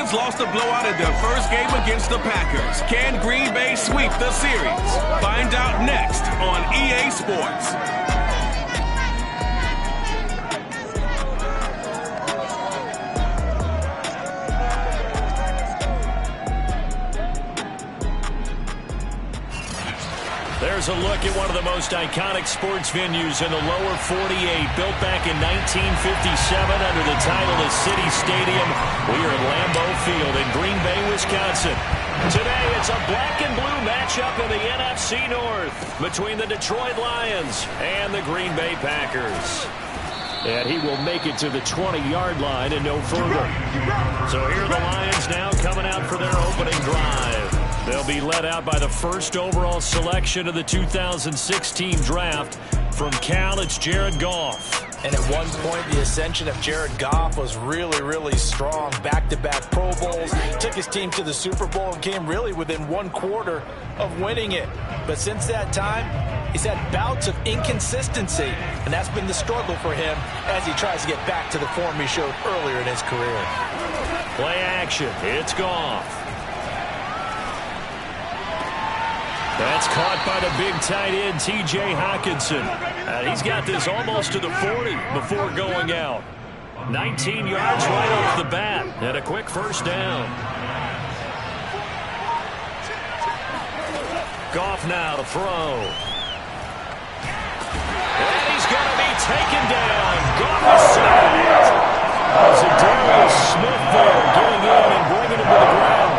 Lions lost a blowout in their first game against the Packers. Can Green Bay sweep the series? Find out next on EA Sports. There's a look at one of the most iconic sports venues in the lower 48, built back in 1957 under the title of City Stadium. We are at Lambeau Field in Green Bay, Wisconsin. Today, it's a black and blue matchup in the NFC North between the Detroit Lions and the Green Bay Packers. And he will make it to the 20-yard line and no further. So here are the Lions now coming out for their opening drive. They'll be led out by the first overall selection of the 2016 draft. From Cal, it's Jared Goff. And at one point, the ascension of Jared Goff was really, really strong. Back-to-back Pro Bowls, took his team to the Super Bowl and came really within one quarter of winning it. But since that time, he's had bouts of inconsistency, and that's been the struggle for him as he tries to get back to the form he showed earlier in his career. Play action. It's Goff. That's caught by the big tight end, T.J. Hockenson. He's got this almost to the 40 before going out. 19 yards right off the bat, and a quick first down. Goff now to throw. And he's going to be taken down. Goff is sacked. Zadarius Smith there getting in and bringing him to the ground.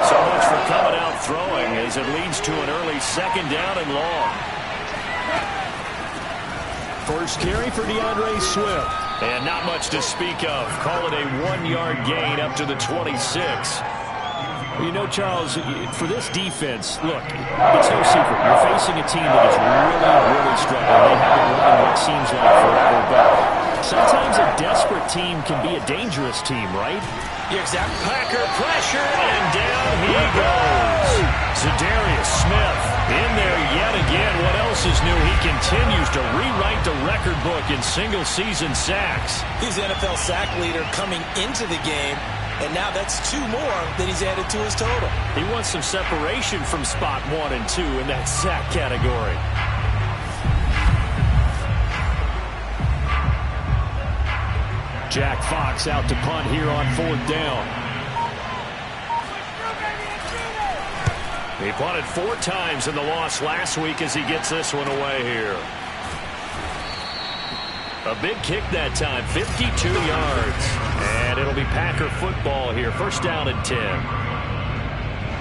So much for coming out throwing as it leads to an early second down and long. First carry for DeAndre Swift. And not much to speak of. Call it a 1-yard gain up to the 26. You know, Charles, for this defense, look, it's no secret. You're facing a team that is really struggling. They haven't won what seems like forever, but sometimes a desperate team can be a dangerous team, right? Yeah, exactly. Packer pressure, and down he goes. Zadarius Smith in there yet again. What else is new? He continues to rewrite the record book in single-season sacks. He's the NFL sack leader coming into the game, and now that's 2 more that he's added to his total. He wants some separation from spot 1 and 2 in that sack category. Jack Fox out to punt here on 4th down. He punted 4 times in the loss last week as he gets this one away here. A big kick that time, 52 yards. And it'll be Packer football here, first down and 10.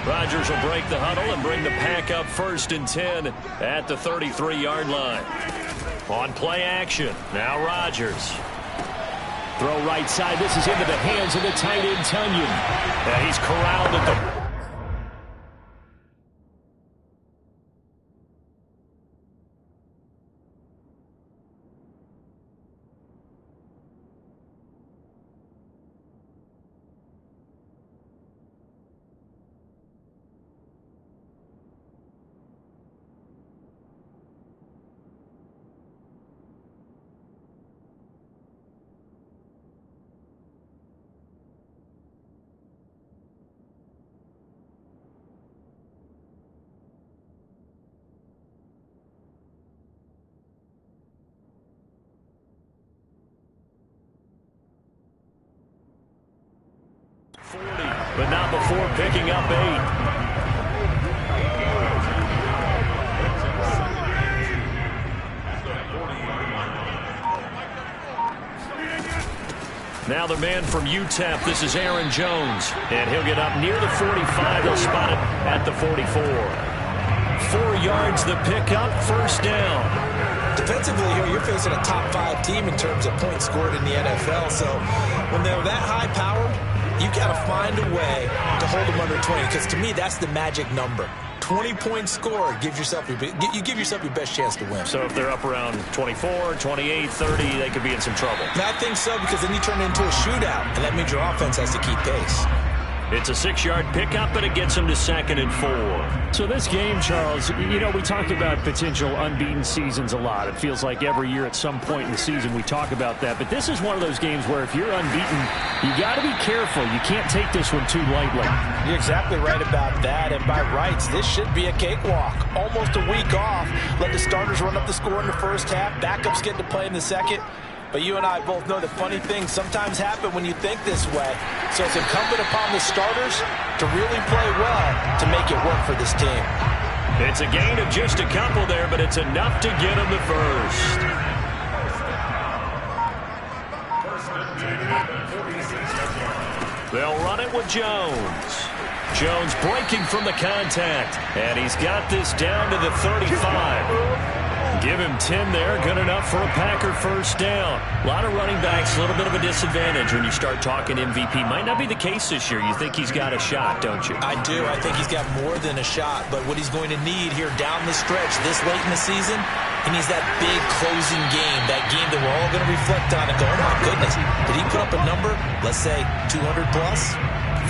Rodgers will break the huddle and bring the Pack up 1st and 10 at the 33-yard line. On play action, now Rodgers. Throw right side. This is into the hands of the tight end, Tunyon. And he's corralled at the... but not before picking up 8. Now the man from UTEP, this is Aaron Jones, and he'll get up near the 45. He'll spot it at the 44. 4 yards the pickup, first down. Defensively here, you're facing a top 5 team in terms of points scored in the NFL, so when they're that high-powered, you've got to find a way to hold them under 20, because to me, that's the magic number. 20-point score, you give yourself your best chance to win. So if they're up around 24, 28, 30, they could be in some trouble. And I think so, because then you turn it into a shootout, and that means your offense has to keep pace. It's a 6-yard pickup, and it gets him to 2nd and 4. So this game, Charles, you know, we talk about potential unbeaten seasons a lot. It feels like every year at some point in the season we talk about that. But this is one of those games where if you're unbeaten, you got to be careful. You can't take this one too lightly. You're exactly right about that. And by rights, this should be a cakewalk. Almost a week off. Let the starters run up the score in the first half. Backups get to play in the second. But you and I both know that funny things sometimes happen when you think this way. So it's incumbent upon the starters to really play well to make it work for this team. It's a gain of just a couple there, but it's enough to get them the first. They'll run it with Jones. Jones breaking from the contact, and he's got this down to the 35. Give him 10 there. Good enough for a Packer first down. A lot of running backs, a little bit of a disadvantage when you start talking MVP. Might not be the case this year. You think he's got a shot, don't you? I do. I think he's got more than a shot. But what he's going to need here down the stretch this late in the season, he needs that big closing game, that game that we're all going to reflect on and go, oh, my goodness, did he put up a number, let's say, 200 plus?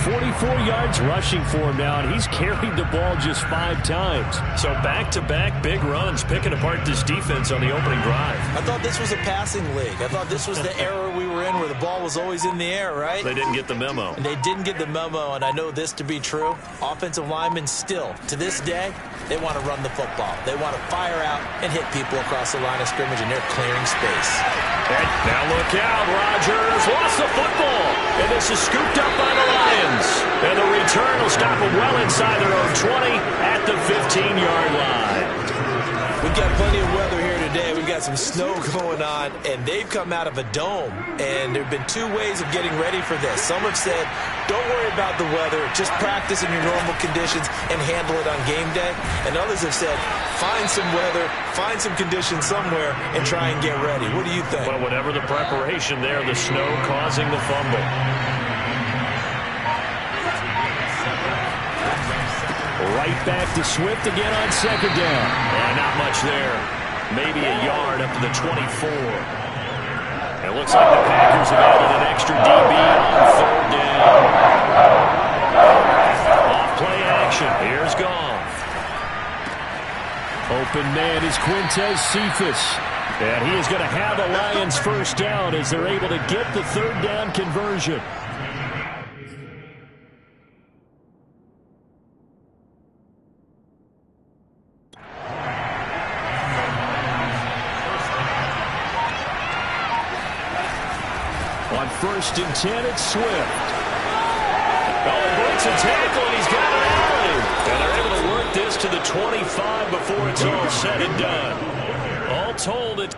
44 yards rushing for him now, and he's carried the ball just 5 times. So back-to-back big runs, picking apart this defense on the opening drive. I thought this was a passing league. I thought this was the era we were in where the ball was always in the air, right? They didn't get the memo. And they didn't get the memo, and I know this to be true. Offensive linemen still, to this day, they want to run the football. They want to fire out and hit people across the line of scrimmage, and they're clearing space. And now look out, Rodgers lost the football, and this is scooped up by the Lions. And the return will stop them well inside their own 20 at the 15-yard line. We've got plenty of weather here today. We've got some snow going on, and they've come out of a dome. And there have been 2 ways of getting ready for this. Some have said, don't worry about the weather. Just practice in your normal conditions and handle it on game day. And others have said, find some weather, find some conditions somewhere, and try and get ready. What do you think? Well, whatever the preparation there, the snow causing the fumble. Right back to Swift again on 2nd down. And not much there. Maybe a yard up to the 24. It looks like the Packers have added an extra DB on 3rd down. Off play action. Here's Goff. Open man is Quintez Cephas. And he is going to have the Lions first down as they're able to get the 3rd down conversion. On 1st and 10, it's Swift. Oh, he breaks a tackle, and he's got an alley. And they're able to work this to the 25 before it's all said and done. All told, it's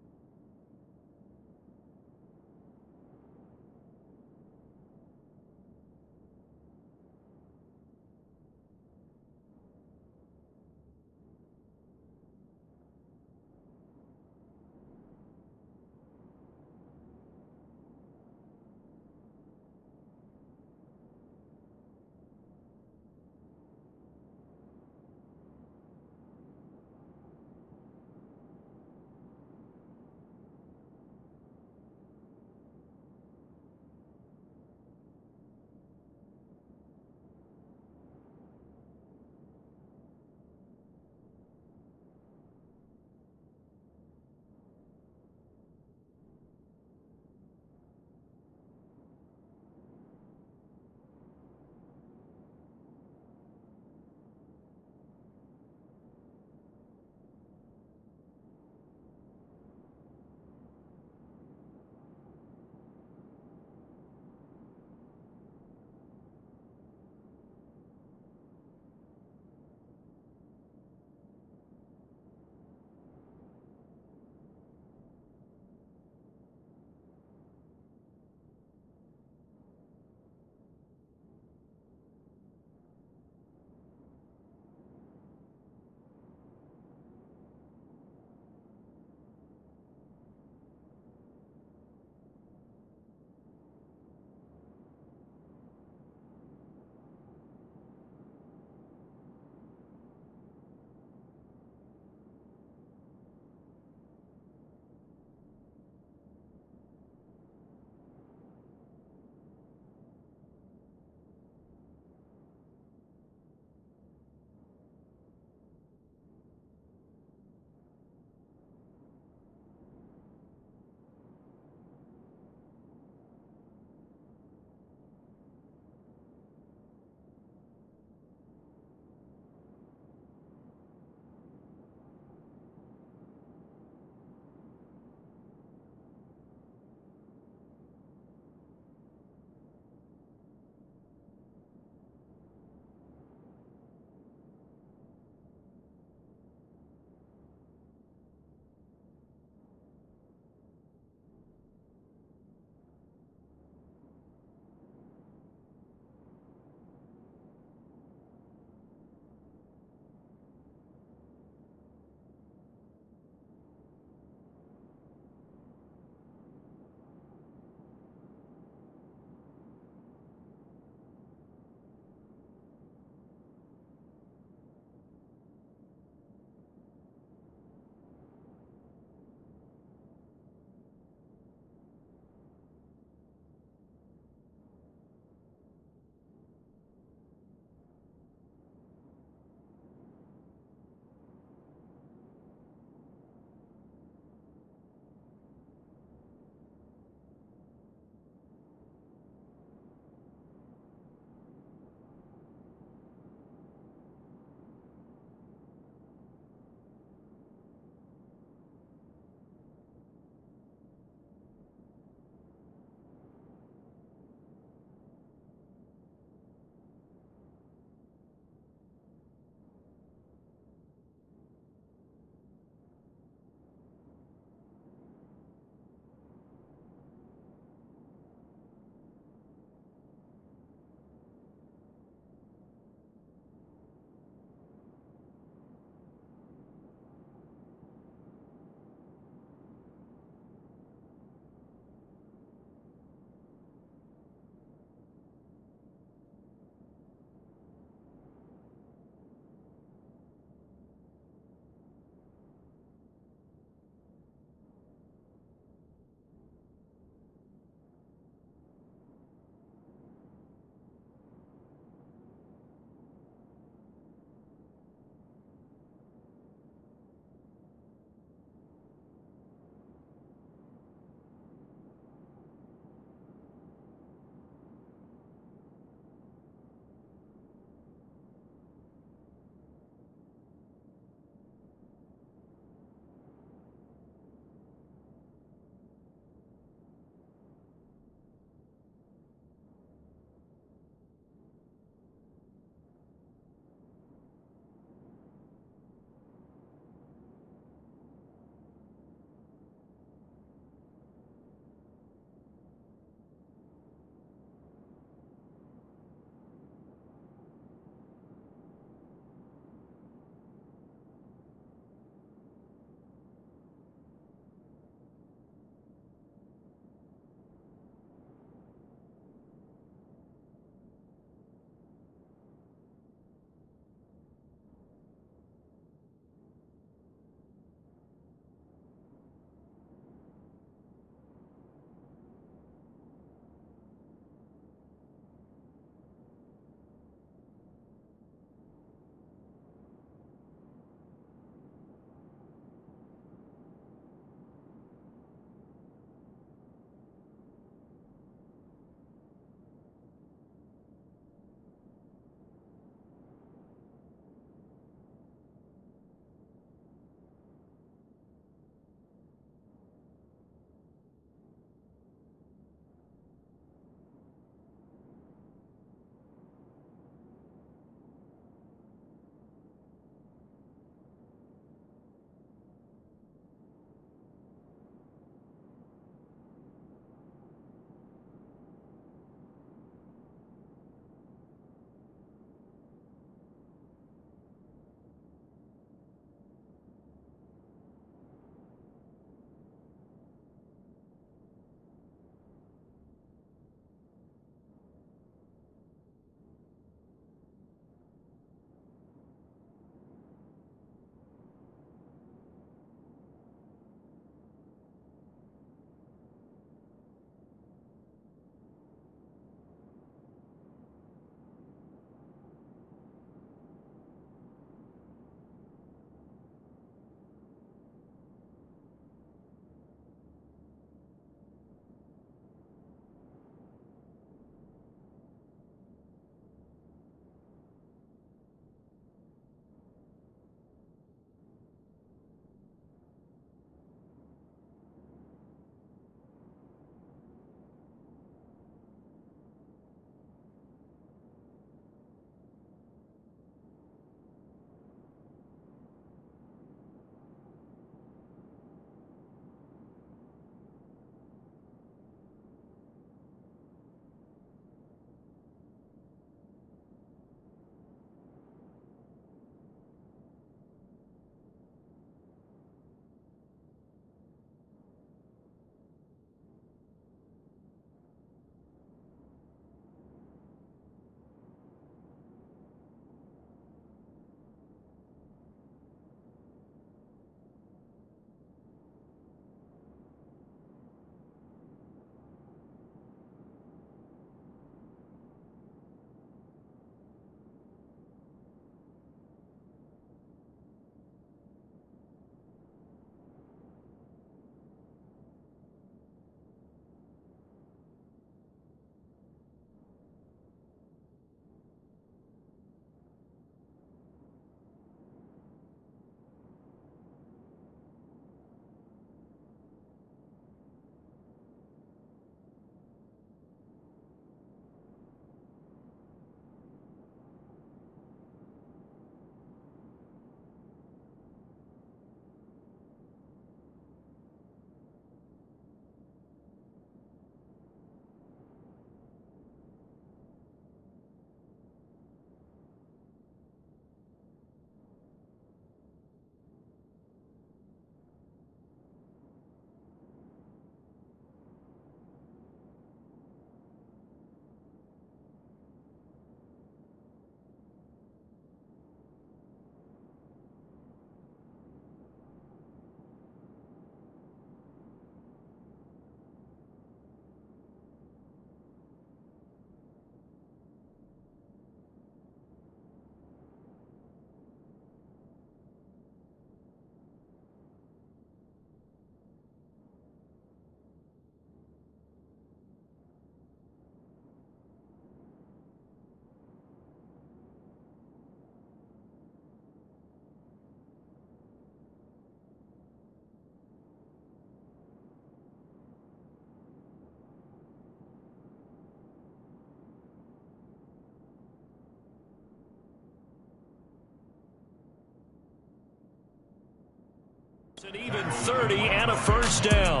It's an even 30 and a first down.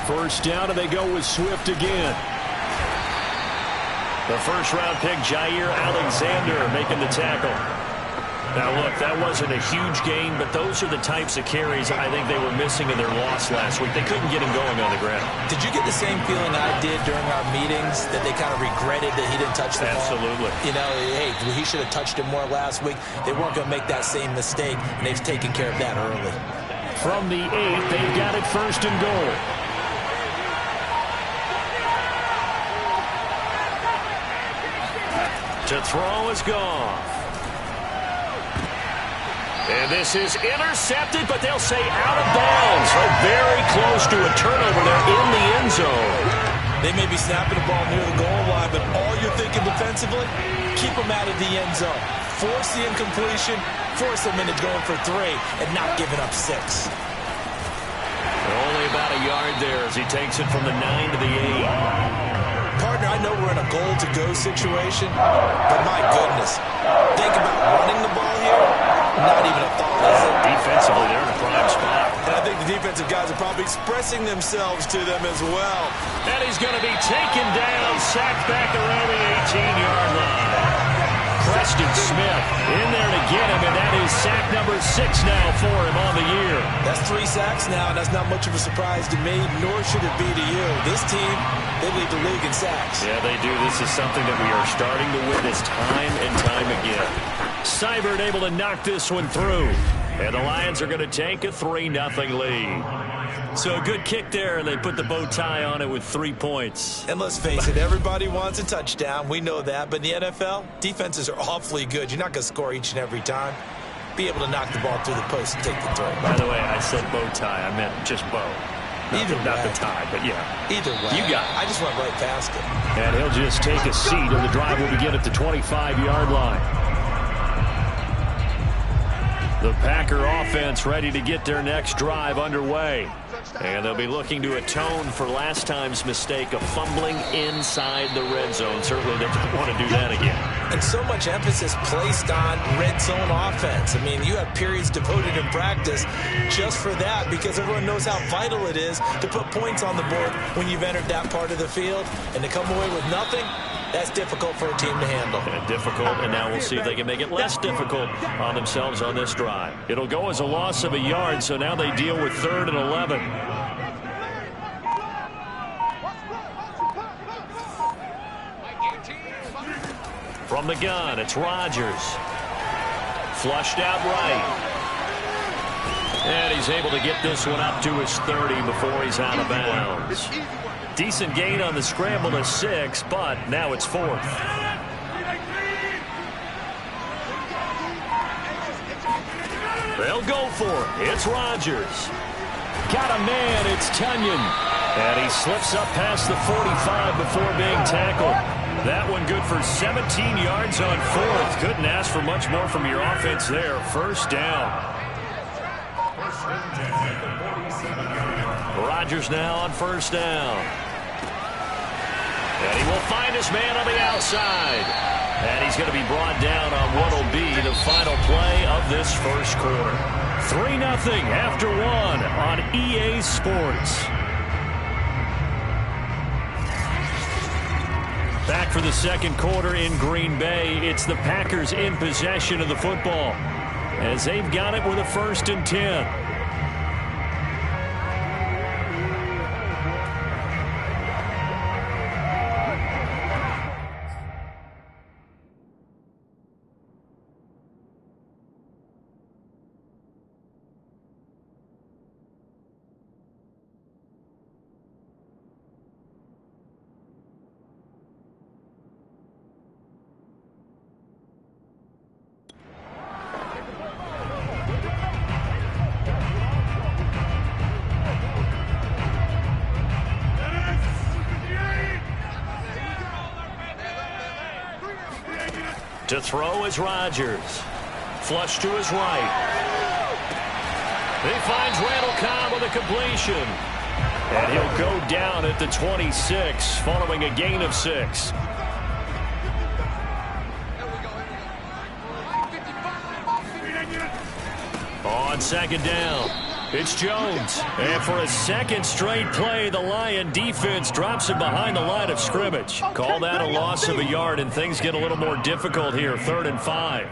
First down, and they go with Swift again. The first-round pick, Jair Alexander, making the tackle. Now, look, that wasn't a huge gain, but those are the types of carries I think they were missing in their loss last week. They couldn't get him going on the ground. Did you get the same feeling I did during our meetings, that they kind of regretted that he didn't touch the ball? Absolutely. You know, hey, he should have touched it more last week. They weren't going to make that same mistake, and they've taken care of that early. From the 8, they've got it first and goal. To throw is Goff. And this is intercepted, but they'll say out of bounds. So very close to a turnover there in the end zone. They may be snapping the ball near the goal line, but all you're thinking defensively, keep them out of the end zone. Force the incompletion, force them into going for 3, and not giving up 6. Only about a yard there as he takes it from the 9 to the 8. Partner, I know we're in a goal-to-go situation, but my goodness, think about running the ball here. Not even a thought, is it? Defensively, they're in a prime spot. And I think the defensive guys are probably expressing themselves to them as well. And he's going to be taken down, sacked back around the 18-yard line. Preston Smith in there to get him, and that is sack number 6 now for him on the year. That's 3 sacks now, and that's not much of a surprise to me, nor should it be to you. This team, they lead the league in sacks. Yeah, they do. This is something that we are starting to witness time and time again. Seibert able to knock this one through, and the Lions are going to take a 3-0 lead. So a good kick there, and they put the bow tie on it with 3 points. And let's face it, everybody wants a touchdown. We know that. But in the NFL, defenses are awfully good. You're not going to score each and every time. Be able to knock the ball through the post and take the throw. By the way, I said bow tie. I meant just bow. Not the tie, but yeah. Either way. You got it. I just went right past it. And he'll just take a seat, and the drive will begin at the 25-yard line. The Packer offense ready to get their next drive underway. And they'll be looking to atone for last time's mistake of fumbling inside the red zone. Certainly they don't want to do that again. And so much emphasis placed on red zone offense. I mean, you have periods devoted in practice just for that, because everyone knows how vital it is to put points on the board when you've entered that part of the field. And to come away with nothing, that's difficult for a team to handle. Difficult, and now we'll see if they can make it less difficult on themselves on this drive. It'll go as a loss of a yard, so now they deal with 3rd and 11. From the gun, it's Rodgers. Flushed out right. And he's able to get this one up to his 30 before he's out of bounds. Decent gain on the scramble to 6, but now it's 4th. They'll go for it. It's Rodgers. Got a man. It's Tunyon. And he slips up past the 45 before being tackled. That one good for 17 yards on 4th. Couldn't ask for much more from your offense there. First down. Rodgers now on first down. And he will find his man on the outside. And he's going to be brought down on what will be the final play of this first quarter. 3-0 after 1 on EA Sports. Back for the second quarter in Green Bay. It's the Packers in possession of the football as they've got it with a 1st and 10. To throw is Rodgers. Flush to his right. He finds Randall Cobb with a completion. And he'll go down at the 26 following a gain of 6. On second down, it's Jones. And for a second straight play, the Lion defense drops him behind the line of scrimmage. Call that a loss of a yard, and things get a little more difficult here, 3rd and 5.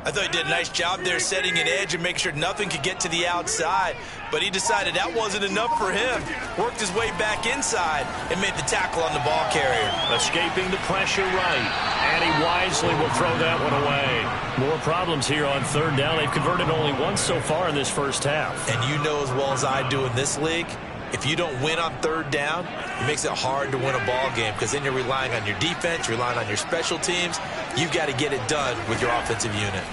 I thought he did a nice job there setting an edge and making sure nothing could get to the outside. But he decided that wasn't enough for him. Worked his way back inside and made the tackle on the ball carrier. Escaping the pressure right. And he wisely will throw that one away. More problems here on 3rd down. They've converted only once so far in this first half. And you know as well as I do in this league, if you don't win on 3rd down, it makes it hard to win a ball game because then you're relying on your defense, you're relying on your special teams. You've got to get it done with your offensive unit.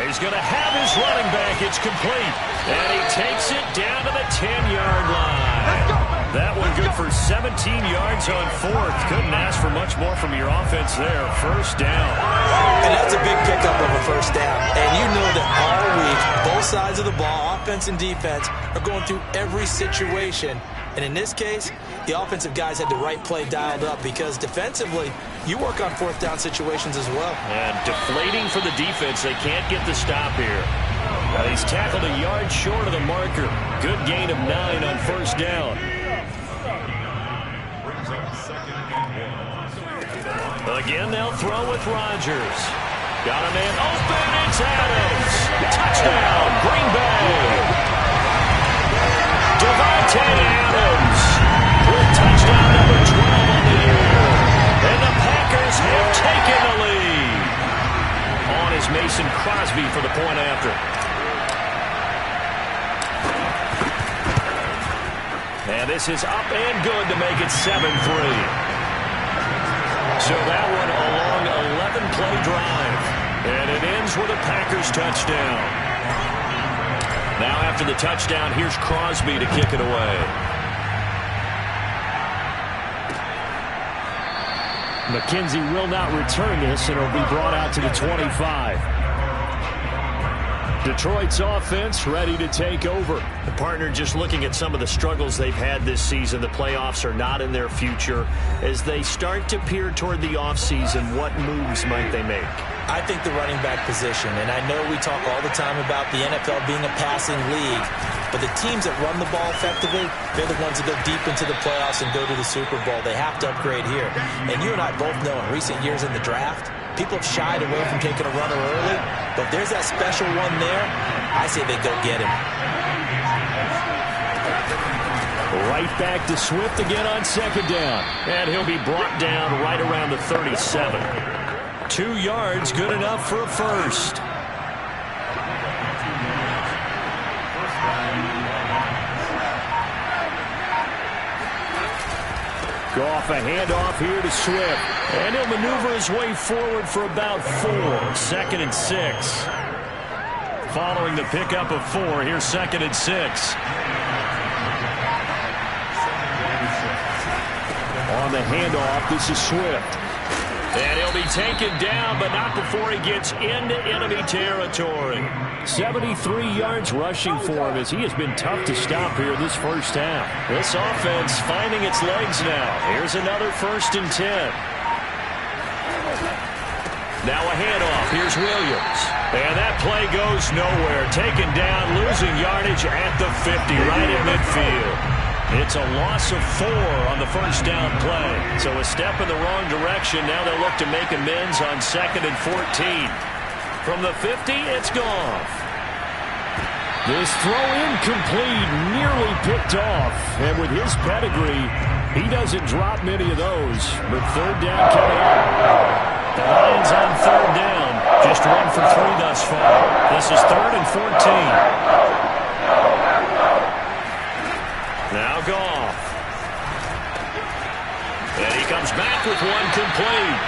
He's going to have his running back. It's complete. And he takes it down to the 10-yard line. That one good for 17 yards on 4th. Couldn't ask for much more from your offense there. 1st down. And that's a big pickup of a 1st down. And you know that all week, both sides of the ball, offense and defense, are going through every situation. And in this case, the offensive guys had the right play dialed up because defensively, you work on 4th down situations as well. And deflating for the defense. They can't get the stop here. Now he's tackled a yard short of the marker. Good gain of 9 on 1st down. Again, they'll throw with Rodgers. Got a man open. It's Adams. Touchdown, Green Bay. Devontae Adams with touchdown number 12 on the year. And the Packers have taken the lead. On is Mason Crosby for the point after. And this is up and good to make it 7-3. So that one a long 11-play drive. And it ends with a Packers touchdown. Now after the touchdown, here's Crosby to kick it away. McKenzie will not return this, and it'll be brought out to the 25. Detroit's offense ready to take over. The partner just looking at some of the struggles they've had this season. The playoffs are not in their future. As they start to peer toward the offseason, what moves might they make? I think the running back position, and I know we talk all the time about the NFL being a passing league, but the teams that run the ball effectively, they're the ones that go deep into the playoffs and go to the Super Bowl. They have to upgrade here. And you and I both know in recent years in the draft, people have shied away from taking a runner early, but if there's that special one there, I say they go get him. Right back to Swift again on 2nd down. And he'll be brought down right around the 37. 2 yards, good enough for a first. Goff a handoff here to Swift. And he'll maneuver his way forward for about 4. 2nd and 6. Following the pickup of 4, here's 2nd and 6. On the handoff, this is Swift. And he'll be taken down, but not before he gets into enemy territory. 73 yards rushing for him as he has been tough to stop here this first half. This offense finding its legs now. Here's another 1st and 10. Now a handoff. Here's Williams. And that play goes nowhere. Taken down, losing yardage at the 50, right in midfield. It's a loss of 4 on the 1st down play. So a step in the wrong direction. Now they'll look to make amends on 2nd and 14. From the 50, it's Goff. This throw incomplete, nearly picked off. And with his pedigree, he doesn't drop many of those. But 3rd down coming up. The Lions on 3rd down. Just 1 for 3 thus far. This is 3rd and 14. Now Goff. And he comes back with one complete.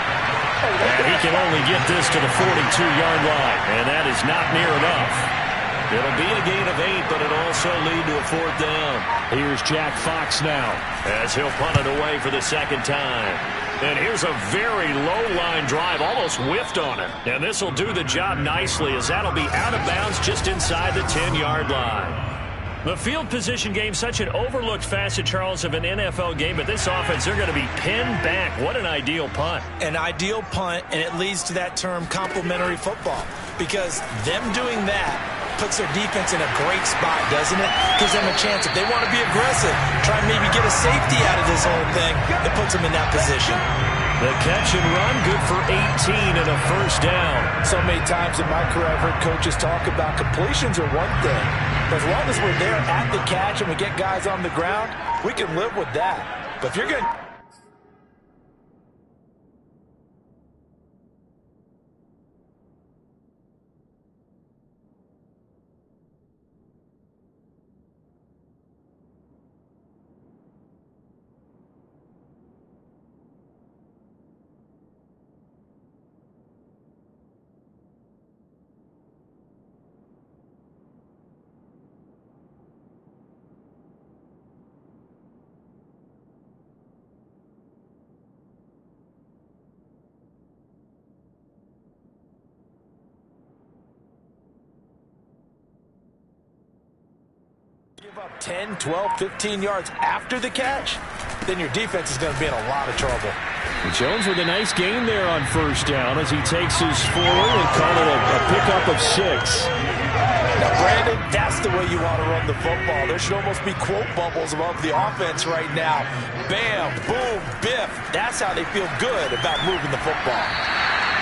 And he can only get this to the 42-yard line. And that is not near enough. It'll be a gain of 8, but it'll also lead to a 4th down. Here's Jack Fox now. As he'll punt it away for the 2nd time. And here's a very low-line drive, almost whiffed on it. And this will do the job nicely as that'll be out of bounds just inside the 10-yard line. The field position game, such an overlooked facet, Charles, of an NFL game, but this offense, they're going to be pinned back. What an ideal punt. An ideal punt, and it leads to that term complementary football, because them doing that puts their defense in a great spot, doesn't it? Gives them a chance. If they want to be aggressive, try and maybe get a safety out of this whole thing, it puts them in that position. The catch and run, good for 18 and a first down. So many times in my career, I've heard coaches talk about completions are one thing. But as long as we're there at the catch and we get guys on the ground, we can live with that. But if you're going to... give up 10, 12, 15 yards after the catch, then your defense is going to be in a lot of trouble. Jones with a nice gain there on first down as he takes his forward and call it a pickup of 6. Now, Brandon, that's the way you want to run the football. There should almost be quote bubbles above the offense right now. Bam, boom, biff. That's how they feel good about moving the football.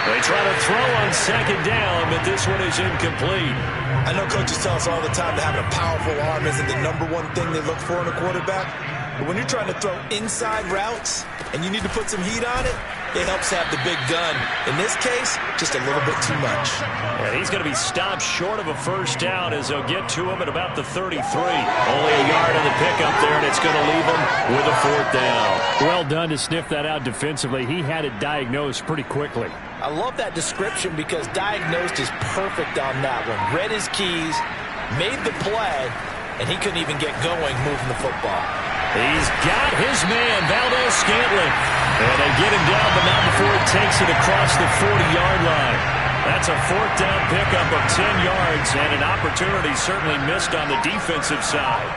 They try to throw on second down, but this one is incomplete. I know coaches tell us all the time that having a powerful arm isn't the #1 thing they look for in a quarterback. But when you're trying to throw inside routes and you need to put some heat on it, it helps have the big gun. In this case, just a little bit too much. And he's going to be stopped short of a first down as they'll get to him at about the 33. Only a yard on the pickup there, and it's going to leave him with a 4th down. Well done to sniff that out defensively. He had it diagnosed pretty quickly. I love that description because diagnosed is perfect on that one. Read his keys, made the play, and he couldn't even get going moving the football. He's got his man, Valdez-Scantling. And they get him down, but not before he takes it across the 40-yard line. That's a 4th down pickup of 10 yards, and an opportunity certainly missed on the defensive side.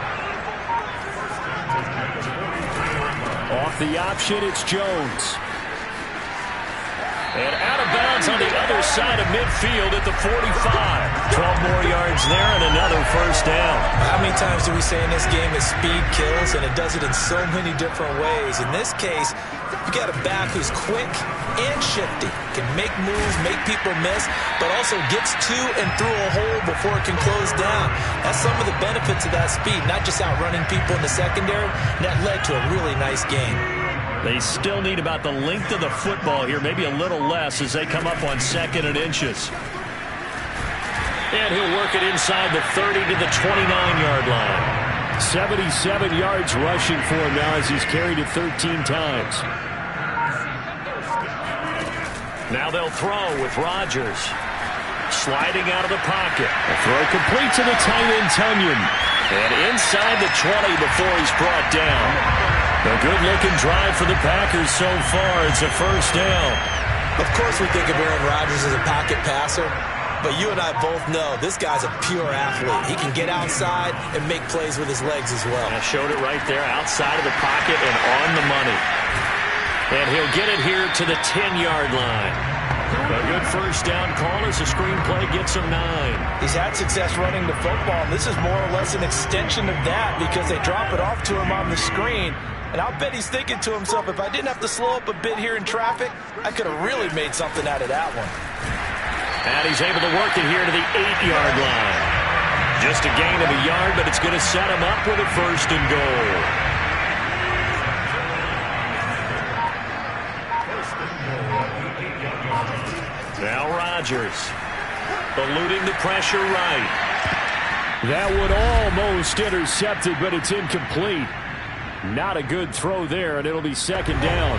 Off the option, it's Jones. And out of bounds on the other side of midfield at the 45. 12 more yards there and another first down. How many times do we say in this game that speed kills, and it does it in so many different ways? In this case, you got a back who's quick and shifty, can make moves, make people miss, but also gets to and through a hole before it can close down. That's some of the benefits of that speed, not just outrunning people in the secondary, and that led to a really nice game. They still need about the length of the football here, maybe a little less as they come up on 2nd and inches. And he'll work it inside the 30 to the 29-yard line. 77 yards rushing for him now as he's carried it 13 times. Now they'll throw with Rodgers. Sliding out of the pocket. A throw complete to the tight end, Tunyon. And inside the 20 before he's brought down. A good-looking drive for the Packers so far. It's a first down. Of course we think of Aaron Rodgers as a pocket passer, but you and I both know this guy's a pure athlete. He can get outside and make plays with his legs as well. I showed it right there, outside of the pocket and on the money. And he'll get it here to the 10-yard line. A good first down call as the screenplay gets him 9. He's had success running the football, and this is more or less an extension of that because they drop it off to him on the screen. And I'll bet he's thinking to himself, if I didn't have to slow up a bit here in traffic, I could have really made something out of that one. And he's able to work it here to the 8-yard line. Just a gain of a yard, but it's going to set him up with a 1st and goal. Now Rodgers, eluding the pressure right. That one almost intercepted, but it's incomplete. Not a good throw there, and it'll be 2nd down.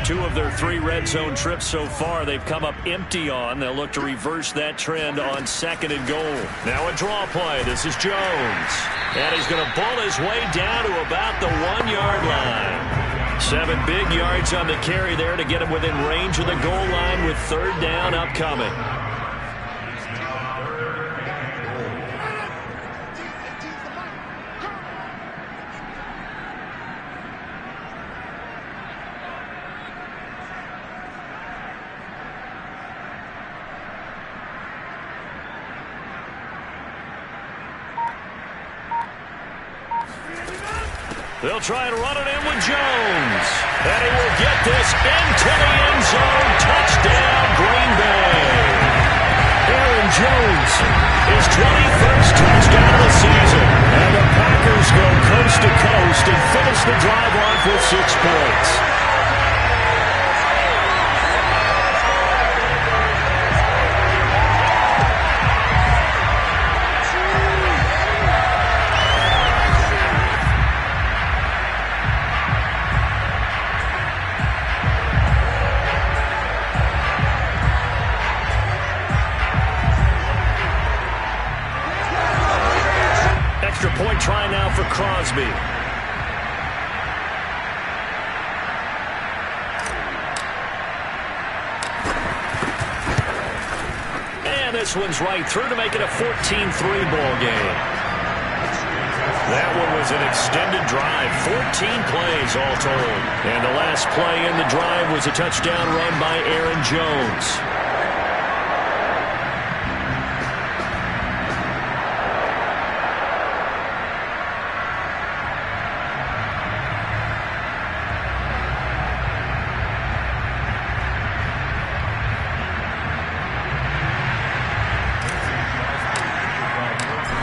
Two of their 3 red zone trips so far they've come up empty on. They'll look to reverse that trend on 2nd and goal. Now a draw play. This is Jones. And he's going to pull his way down to about the 1-yard line. 7 big yards on the carry there to get him within range of the goal line with 3rd down upcoming. They'll try and run it in with Jones. And he will get this into the end zone. Touchdown, Green Bay. Aaron Jones, his 21st touchdown of the season. And the Packers go coast to coast and finish the drive off with 6 points. Point try now for Crosby. And this one's right through to make it a 14-3 ball game. That one was an extended drive, 14 plays all told. And the last play in the drive was a touchdown run by Aaron Jones.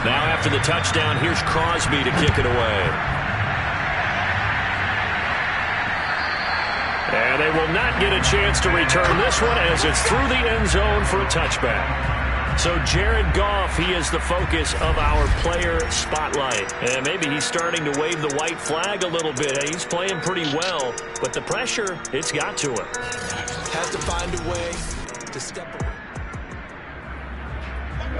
Now after the touchdown, here's Crosby to kick it away. And they will not get a chance to return this one as it's through the end zone for a touchback. So Jared Goff, he is the focus of our player spotlight. And maybe he's starting to wave the white flag a little bit. He's playing pretty well, but the pressure, it's got to him. Has to find a way to step away.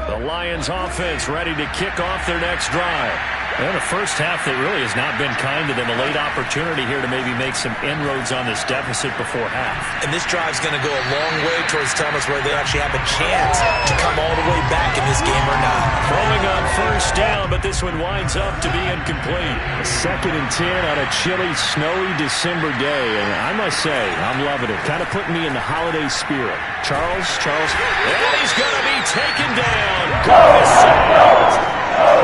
The Lions offense ready to kick off their next drive. And the first half that really has not been kind to them. A late opportunity here to maybe make some inroads on this deficit before half. And this drive's going to go a long way towards telling us whether they actually have a chance to come all the way back in this game or not. Throwing on first down, but this one winds up to be incomplete. A 2nd and 10 on a chilly, snowy December day. And I must say, I'm loving it. Kind of putting me in the holiday spirit. Charles. And he's going to be taken down. Goff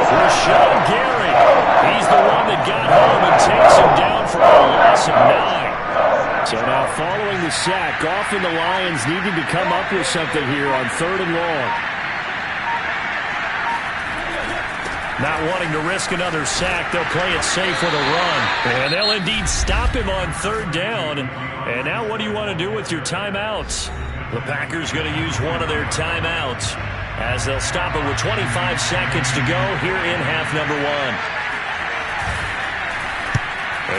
Rashawn Gary. He's the one that got home and takes him down for a loss of 9. So now following the sack, Goff and the Lions needing to come up with something here on 3rd and long. Not wanting to risk another sack, they'll play it safe with a run. And they'll indeed stop him on 3rd down. And now what do you want to do with your timeouts? The Packers going to use one of their timeouts as they'll stop it with 25 seconds to go here in half number 1.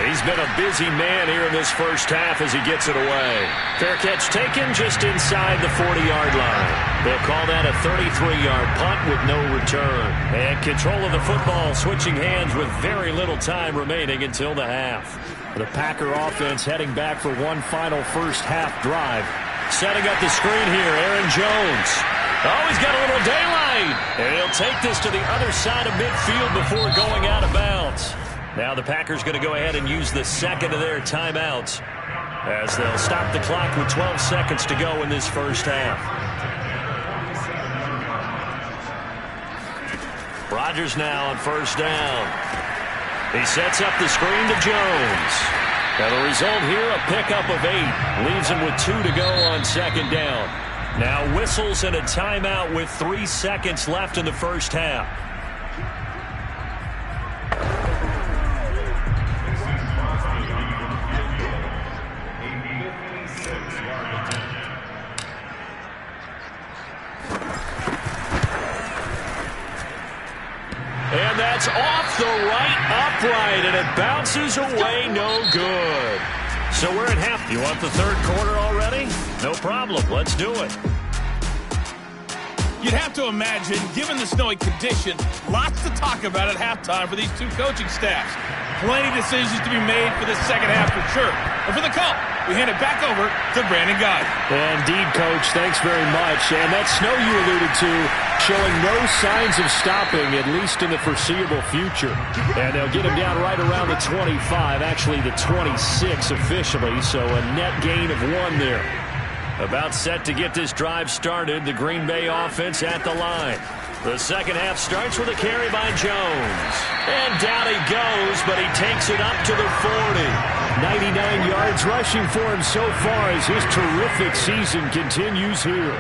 He's been a busy man here in this first half as he gets it away. Fair catch taken just inside the 40-yard line. They'll call that a 33-yard punt with no return. And control of the football switching hands with very little time remaining until the half. The Packer offense heading back for one final first half drive. Setting up the screen here, Aaron Jones. Oh, he's got a little daylight. And he'll take this to the other side of midfield before going out of bounds. Now the Packers going to go ahead and use the second of their timeouts as they'll stop the clock with 12 seconds to go in this first half. Rodgers now on first down. He sets up the screen to Jones. Now the result here, a pickup of 8. Leaves him with 2 to go on second down. Now whistles and a timeout with 3 seconds left in the first half. And that's off the right upright, and it bounces away, no good. So we're at half. You want the third quarter already? No problem. Let's do it. You'd have to imagine, given the snowy condition, lots to talk about at halftime for these two coaching staffs. Plenty of decisions to be made for this second half for sure. And for the call, we hand it back over to Brandon Guy. Indeed, Coach. Thanks very much. And that snow you alluded to showing no signs of stopping, at least in the foreseeable future. And they'll get him down right around the 25, actually the 26 officially, so a net gain of 1 there. About set to get this drive started, the Green Bay offense at the line. The second half starts with a carry by Jones. And down he goes, but he takes it up to the 40. 99 yards rushing for him so far as his terrific season continues here.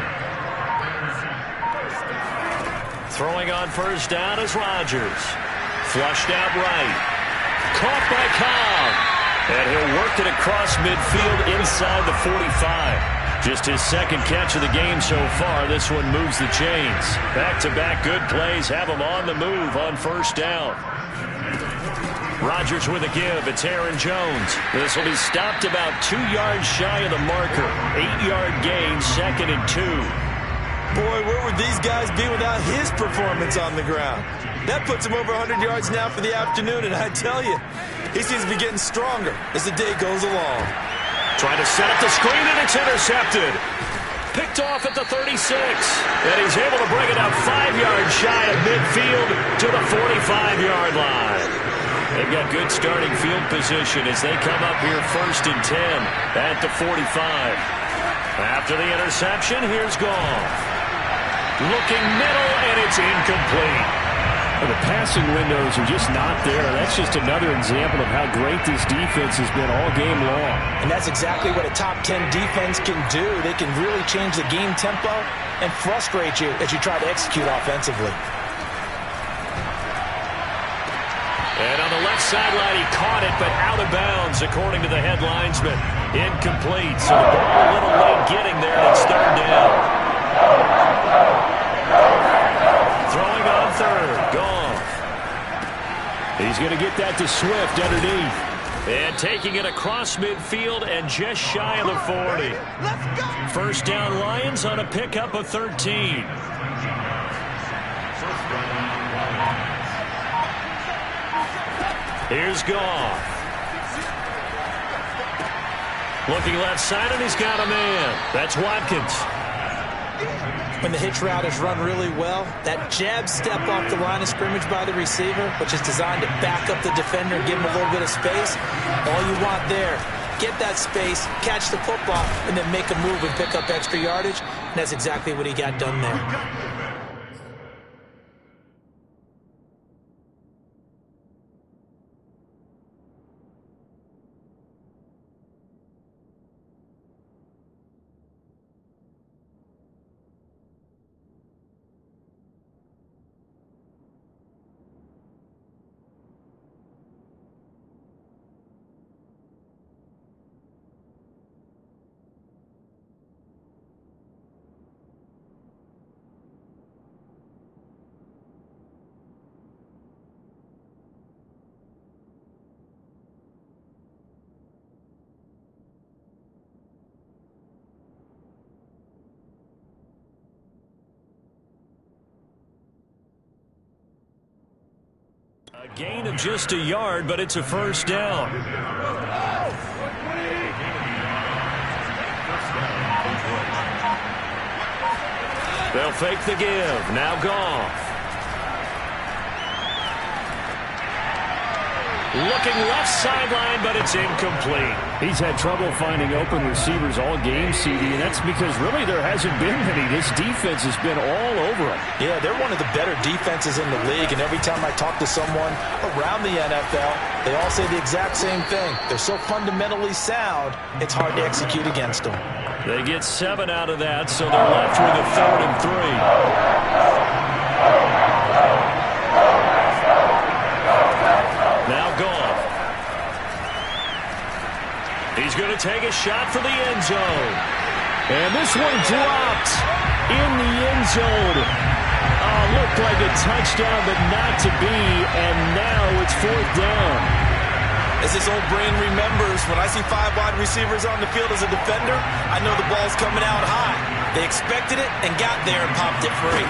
Throwing on first down is Rodgers. Flushed out right. Caught by Cobb. And he'll work it across midfield inside the 45. Just his second catch of the game so far. This one moves the chains. Back-to-back good plays have him on the move on first down. Rodgers with a give. It's Aaron Jones. This will be stopped about 2 yards shy of the marker. 8-yard gain, 2nd and 2. Boy, where would these guys be without his performance on the ground? That puts him over 100 yards now for the afternoon, and I tell you, he seems to be getting stronger as the day goes along. Trying to set up the screen, and it's intercepted. Picked off at the 36. And he's able to bring it up 5 yards shy of midfield to the 45-yard line. They've got good starting field position as they come up here 1st and 10 at the 45. After the interception, here's Goff. Looking middle, and it's incomplete. Well, the passing windows are just not there. That's just another example of how great this defense has been all game long. And that's exactly what a top 10 defense can do. They can really change the game tempo and frustrate you as you try to execute offensively. And on the left sideline, he caught it, but out of bounds, according to the head linesman. Incomplete, so the ball a little late getting there, and it's 3rd down. Throwing on 3rd, Goff. He's going to get that to Swift underneath. And taking it across midfield and just shy of the 40. First down Lions on a pickup of 13. Here's Goff. Looking left side, and he's got a man. That's Watkins. When the hitch route is run really well, that jab step off the line of scrimmage by the receiver, which is designed to back up the defender and give him a little bit of space, all you want there, get that space, catch the football, and then make a move and pick up extra yardage. And that's exactly what he got done there. A gain of just a yard, but it's a first down. They'll fake the give. Now Goff. Looking left sideline, but it's incomplete. He's had trouble finding open receivers all game, CD, and that's because really there hasn't been many. This defense has been all over him. Yeah, they're one of the better defenses in the league, and every time I talk to someone around the NFL, they all say the exact same thing. They're so fundamentally sound, it's hard to execute against them. They get 7 out of that, so they're left with a 3rd and 3. Now Goff. He's going to take a shot for the end zone. And this one dropped in the end zone. Looked like a touchdown, but not to be. And now it's 4th down. As this old brain remembers, when I see 5 wide receivers on the field as a defender, I know the ball's coming out high. They expected it and got there and popped it free.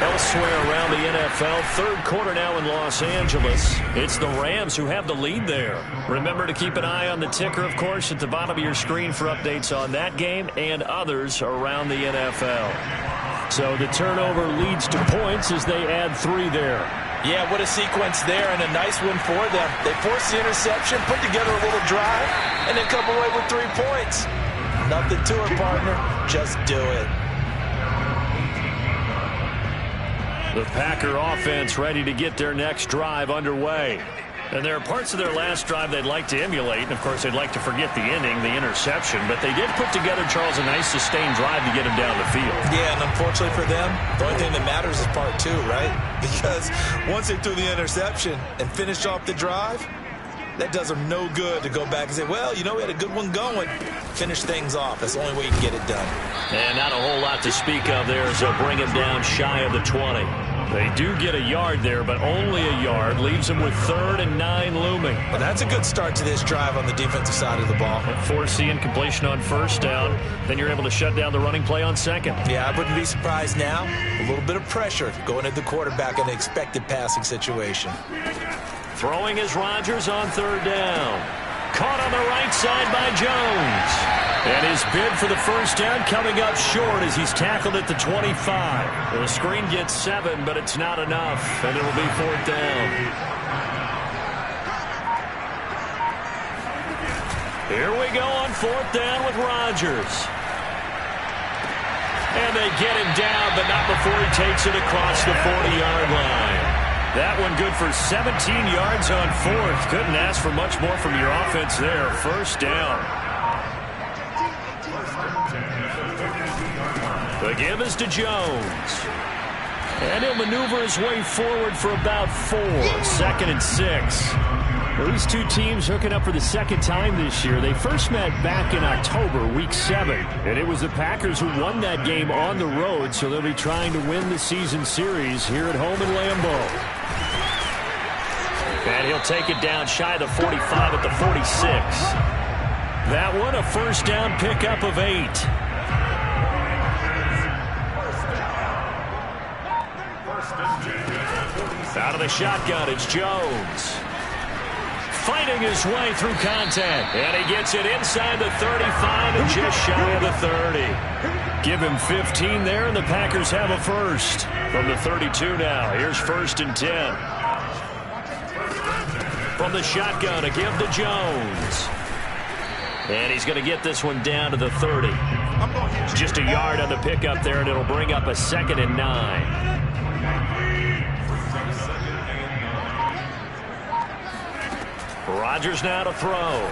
Elsewhere around the NFL, 3rd quarter now in Los Angeles. It's the Rams who have the lead there. Remember to keep an eye on the ticker, of course, at the bottom of your screen for updates on that game and others around the NFL. So the turnover leads to points as they add 3 there. Yeah, what a sequence there, and a nice win for them. They forced the interception, put together a little drive, and then come away with 3 points. Nothing to it, partner. Just do it. The Packer offense ready to get their next drive underway. And there are parts of their last drive they'd like to emulate. And, of course, they'd like to forget the inning, the interception. But they did put together, Charles, a nice sustained drive to get him down the field. Yeah, and unfortunately for them, the only thing that matters is part two, right? Because once they threw the interception and finished off the drive, that does them no good to go back and say, well, you know, we had a good one going. Finish things off. That's the only way you can get it done. And not a whole lot to speak of there, so bring him down shy of the 20. They do get a yard there, but only a yard. Leaves them with 3rd and 9 looming. Well, that's a good start to this drive on the defensive side of the ball. Force the incompletion on 1st down. Then you're able to shut down the running play on 2nd. Yeah, I wouldn't be surprised now. A little bit of pressure going at the quarterback in an expected passing situation. Throwing is Rodgers on 3rd down. Caught on the right side by Jones. And his bid for the 1st down coming up short as he's tackled at the 25. The screen gets 7, but it's not enough, and it'll be 4th down. Here we go on 4th down with Rodgers. And they get him down, but not before he takes it across the 40-yard line. That one good for 17 yards on 4th. Couldn't ask for much more from your offense there. 1st down. The give is to Jones. And he'll maneuver his way forward for about 4. 2nd and 6. Well, these two teams hooking up for the 2nd time this year. They first met back in October, Week 7. And it was the Packers who won that game on the road, so they'll be trying to win the season series here at home in Lambeau. And he'll take it down shy of the 45 at the 46. That one a 1st down pickup of 8. Out of the shotgun, it's Jones. Fighting his way through contact. And he gets it inside the 35 and just shy of the 30. Give him 15 there, and the Packers have a 1st. From the 32 now, here's 1st and 10. From the shotgun, a give to Jones. And he's going to get this one down to the 30. Just a yard on the pickup there, and it'll bring up a 2nd and 9. Rodgers now to throw.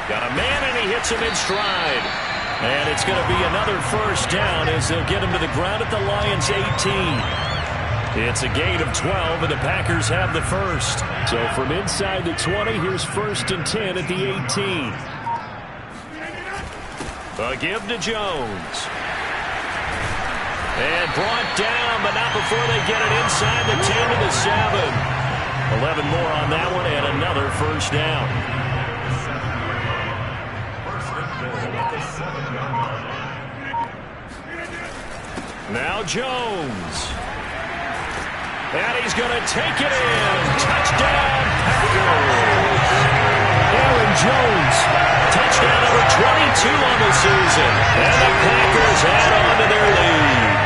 Got a man, and he hits him in stride. And it's going to be another 1st down as they'll get him to the ground at the Lions' 18. It's a gain of 12, and the Packers have the 1st. So from inside the 20, here's 1st and 10 at the 18. A give to Jones. And brought down, but not before they get it inside the 10 to the 7. 11 more on that one, and another 1st down. Now Jones. And he's going to take it in. Touchdown, Packers. Aaron Jones. Touchdown number 22 on the season. And the Packers add on to their lead.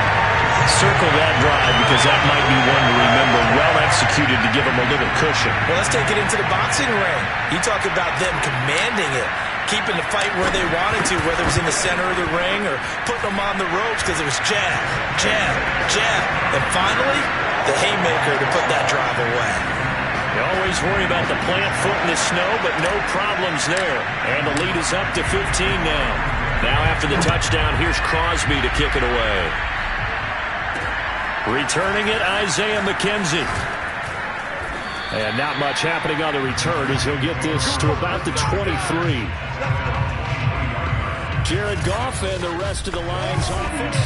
Circle that drive because that might be one to remember. Well executed to give them a little cushion. Well, let's take it into the boxing ring. You talk about them commanding it, keeping the fight where they wanted to, whether it was in the center of the ring or putting them on the ropes because it was jab, jab, jab. And finally, the haymaker to put that drive away. You always worry about the plant foot in the snow, but no problems there. And the lead is up to 15 now. Now after the touchdown, here's Crosby to kick it away. Returning it, Isaiah McKenzie. And not much happening on the return as he'll get this to about the 23. Jared Goff and the rest of the Lions offense.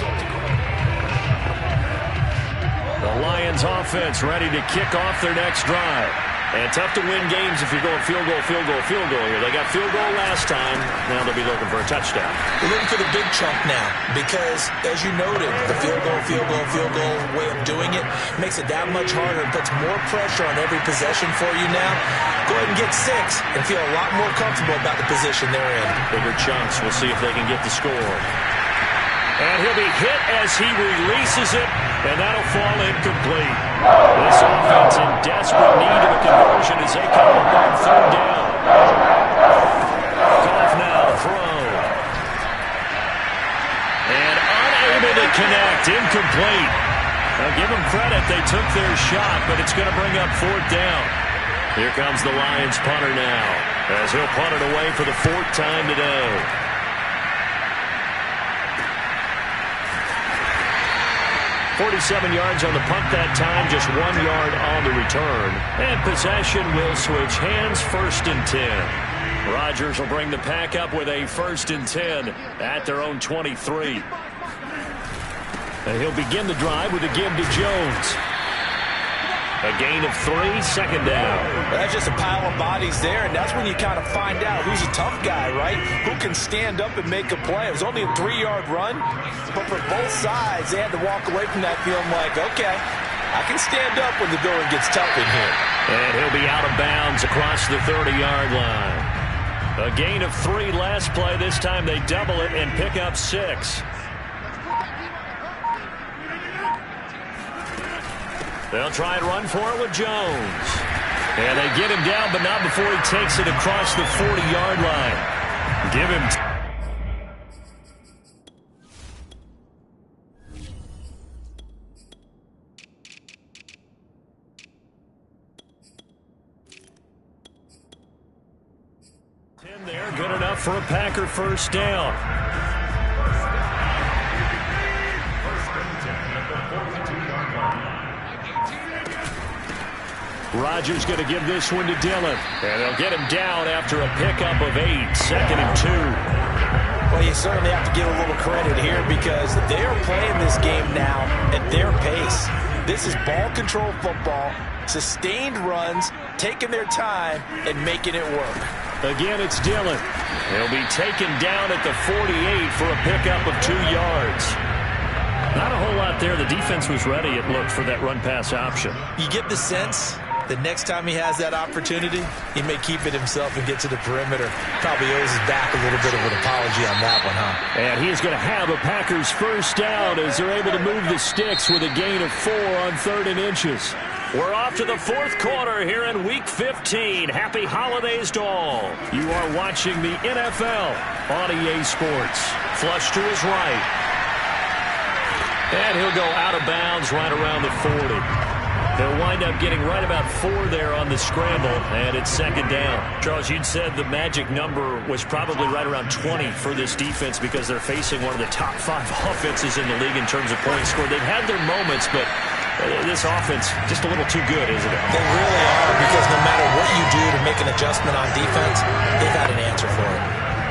The Lions offense ready to kick off their next drive. And tough to win games if you're going field goal, field goal, field goal here. They got field goal last time. Now they'll be looking for a touchdown. They're looking for the big chunk now because, as you noted, the field goal way of doing it makes it that much harder and puts more pressure on every possession for you now. Go ahead and get 6 and feel a lot more comfortable about the position they're in. Bigger chunks. We'll see if they can get the score. And he'll be hit as he releases it, and that'll fall incomplete. This offense in desperate need of a conversion as they come up on 3rd down. Goff now to throw. And unable to connect, incomplete. Now give them credit, they took their shot, but it's going to bring up 4th down. Here comes the Lions punter now, as he'll punt it away for the 4th time today. 47 yards on the punt that time, just 1 yard on the return. And possession will switch hands, 1st and 10. Rodgers will bring the pack up with a 1st and 10 at their own 23. And he'll begin the drive with a give to Jones. A gain of 3, 2nd down. That's just a pile of bodies there, and that's when you kind of find out who's a tough guy, right? Who can stand up and make a play. It was only a 3-yard run, but for both sides, they had to walk away from that feeling like, okay, I can stand up when the going gets tough in here. And he'll be out of bounds across the 30-yard line. A gain of 3 last play. This time they double it and pick up 6. They'll try and run for it with Jones. And they get him down, but not before he takes it across the 40-yard line. Give him 10 there, good enough for a Packer 1st down. Rodgers going to give this one to Dillon. And they'll get him down after a pickup of 8, 2nd and 2. Well, you certainly have to give a little credit here because they are playing this game now at their pace. This is ball control football, sustained runs, taking their time, and making it work. Again, it's Dillon. He'll be taken down at the 48 for a pickup of 2 yards. Not a whole lot there. The defense was ready, it looked, for that run-pass option. You get the sense the next time he has that opportunity, he may keep it himself and get to the perimeter. Probably owes his back a little bit of an apology on that one, huh? And he's going to have a Packers 1st down as they're able to move the sticks with a gain of 4 on 3rd and inches. We're off to the 4th quarter here in Week 15. Happy holidays to all. You are watching the NFL on EA Sports. Flush to his right. And he'll go out of bounds right around the 40. They'll wind up getting right about 4 there on the scramble, and it's 2nd down. Charles, you'd said the magic number was probably right around 20 for this defense because they're facing one of the top 5 offenses in the league in terms of points scored. They've had their moments, but this offense just a little too good, isn't it? They really are, because no matter what you do to make an adjustment on defense, they've got an answer for it.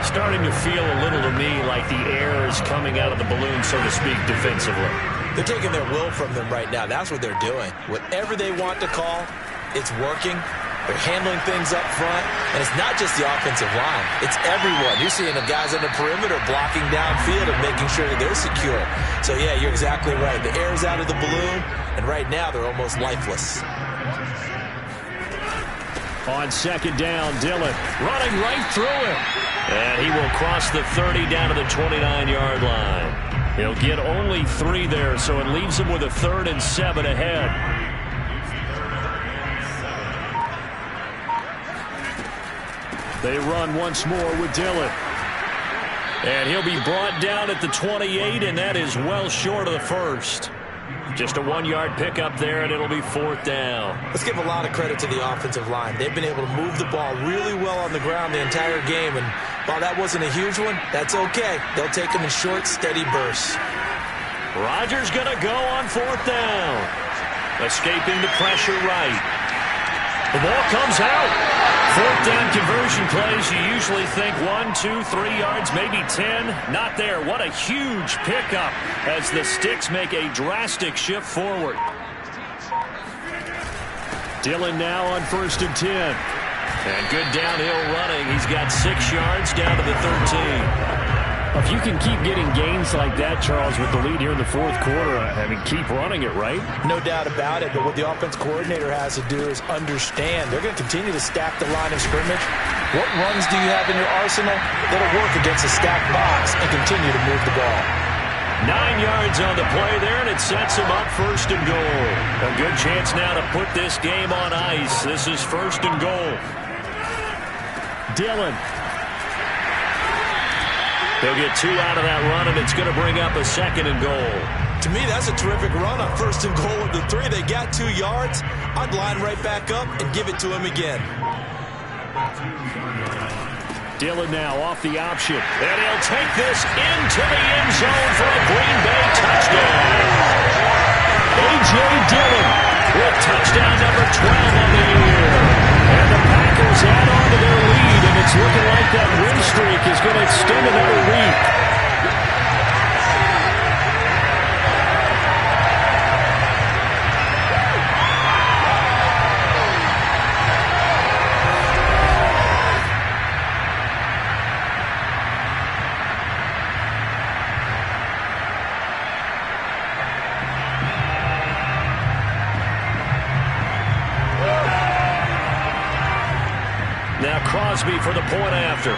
Starting to feel a little to me like the air is coming out of the balloon, so to speak, defensively. They're taking their will from them right now. That's what they're doing. Whatever they want to call, it's working. They're handling things up front. And it's not just the offensive line. It's everyone. You're seeing the guys on the perimeter blocking downfield and making sure that they're secure. So, yeah, you're exactly right. The air's out of the balloon, and right now they're almost lifeless. On 2nd down, Dillon running right through him. And he will cross the 30 down to the 29-yard line. He'll get only 3 there, so it leaves him with a 3rd and 7 ahead. They run once more with Dillon. And he'll be brought down at the 28, and that is well short of the 1st. Just a 1-yard pickup there, and it'll be 4th down. Let's give a lot of credit to the offensive line. They've been able to move the ball really well on the ground the entire game, and while that wasn't a huge one, that's okay. They'll take them in short, steady bursts. Rodgers going to go on 4th down. Escaping the pressure right. The ball comes out. 4th down conversion plays, you usually think 1, 2, 3 yards, maybe 10. Not there. What a huge pickup as the Sticks make a drastic shift forward. Dillon now on 1st and 10. And good downhill running. He's got 6 yards down to the 13. If you can keep getting gains like that, Charles, with the lead here in the 4th quarter, I mean, keep running it, right? No doubt about it, but what the offense coordinator has to do is understand. They're going to continue to stack the line of scrimmage. What runs do you have in your arsenal that'll work against a stacked box and continue to move the ball? 9 yards on the play there, and it sets him up 1st and goal. A good chance now to put this game on ice. This is 1st and goal. Dillon. They'll get 2 out of that run, and it's going to bring up a 2nd and goal. To me, that's a terrific run on 1st and goal at the 3. They got 2 yards. I'd line right back up and give it to him again. Dillon now off the option. And he'll take this into the end zone for a Green Bay touchdown. A.J. Dillon with touchdown number 12 on the year. And the Packers add on to their lead, and it's looking like that win streak is going to extend another week. Now Crosby for the point after.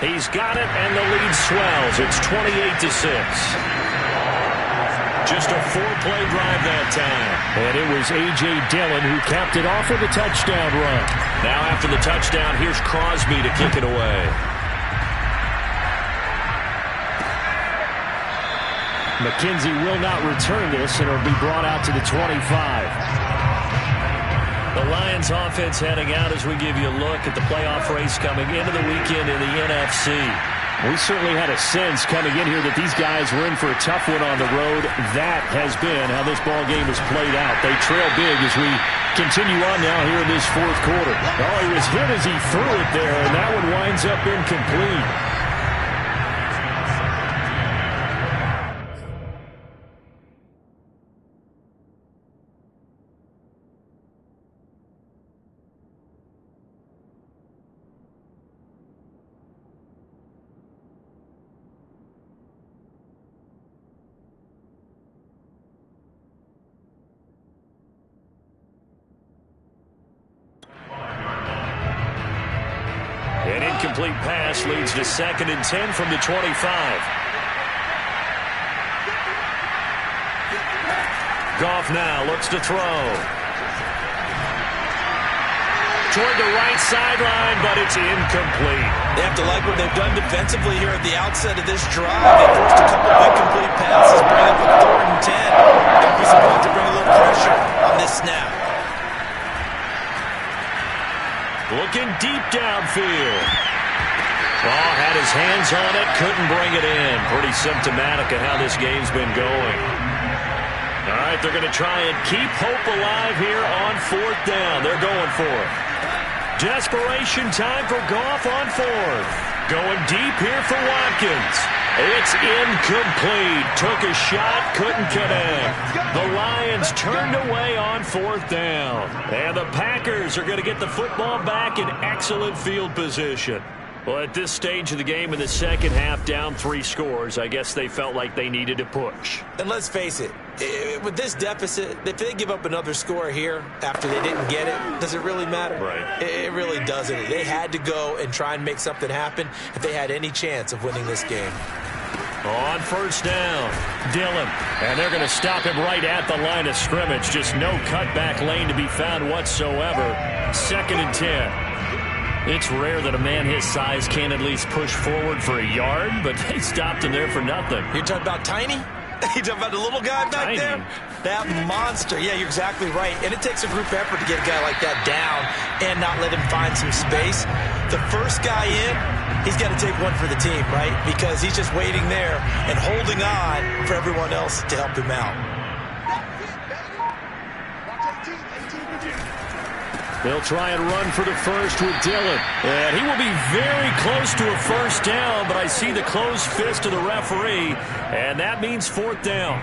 He's got it, and the lead swells. It's 28-6. Just a 4-play drive that time. And it was A.J. Dillon who capped it off with a touchdown run. Now after the touchdown, here's Crosby to kick it away. McKenzie will not return this, and it'll be brought out to the 25. The Lions offense heading out as we give you a look at the playoff race coming into the weekend in the NFC. We certainly had a sense coming in here that these guys were in for a tough one on the road. That has been how this ball game has played out. They trail big as we continue on now here in this 4th quarter. Oh, he was hit as he threw it there, and that one winds up incomplete. An incomplete pass leads to 2nd and 10 from the 25. Goff now looks to throw. Toward the right sideline, but it's incomplete. They have to like what they've done defensively here at the outset of this drive. They forced a couple of incomplete passes, bring up a 3rd and 10. Got to be some point to bring a little pressure on this snap. Looking deep downfield. Ball had his hands on it, couldn't bring it in. Pretty symptomatic of how this game's been going. All right, they're going to try and keep hope alive here on 4th down. They're going for it. Desperation time for Goff on 4th. Going deep here for Watkins. It's incomplete. Took a shot, couldn't connect. The Lions turned away on 4th down. And the Packers are going to get the football back in excellent field position. Well, at this stage of the game in the second half, down 3 scores, I guess they felt like they needed to push. And let's face it, with this deficit, if they give up another score here after they didn't get it, does it really matter? Right. It really doesn't. They had to go and try and make something happen if they had any chance of winning this game. On 1st down, Dillon. And they're going to stop him right at the line of scrimmage. Just no cutback lane to be found whatsoever. 2nd and 10. It's rare that a man his size can't at least push forward for a yard, but they stopped him there for nothing. You're talking about Tiny? You're talking about the little guy back there? That monster. Yeah, you're exactly right. And it takes a group effort to get a guy like that down and not let him find some space. The first guy in, he's got to take one for the team, right? Because he's just waiting there and holding on for everyone else to help him out. They'll try and run for the first with Dillon. And he will be very close to a 1st down, but I see the closed fist of the referee, and that means 4th down.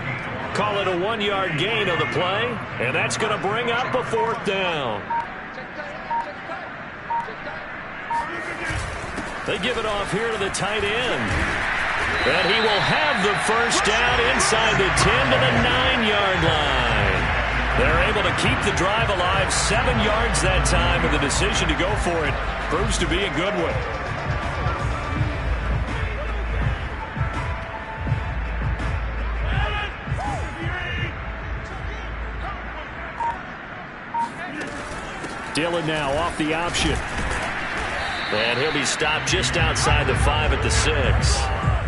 Call it a 1-yard gain on the play, and that's going to bring up a 4th down. They give it off here to the tight end. And he will have the 1st down inside the 10 to the 9-yard line. They're able to keep the drive alive, 7 yards that time, and the decision to go for it proves to be a good one. Dillon now off the option. And he'll be stopped just outside the 5 at the 6.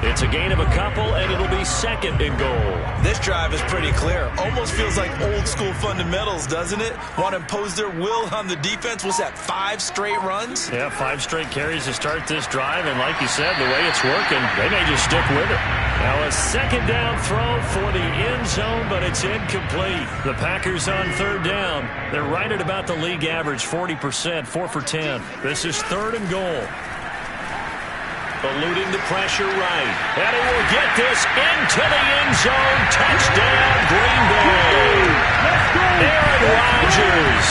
It's a gain of a couple, and it'll be 2nd and goal. This drive is pretty clear. Almost feels like old-school fundamentals, doesn't it? Want to impose their will on the defense. Was that 5 straight runs? Yeah, 5 straight carries to start this drive, and like you said, the way it's working, they may just stick with it. Now a 2nd down throw for the end zone, but it's incomplete. The Packers on 3rd down. They're right at about the league average, 40%, 4 for 10. This is 3rd and goal. Eluding the pressure right. And he will get this into the end zone. Touchdown, Green Bay. Aaron Rodgers.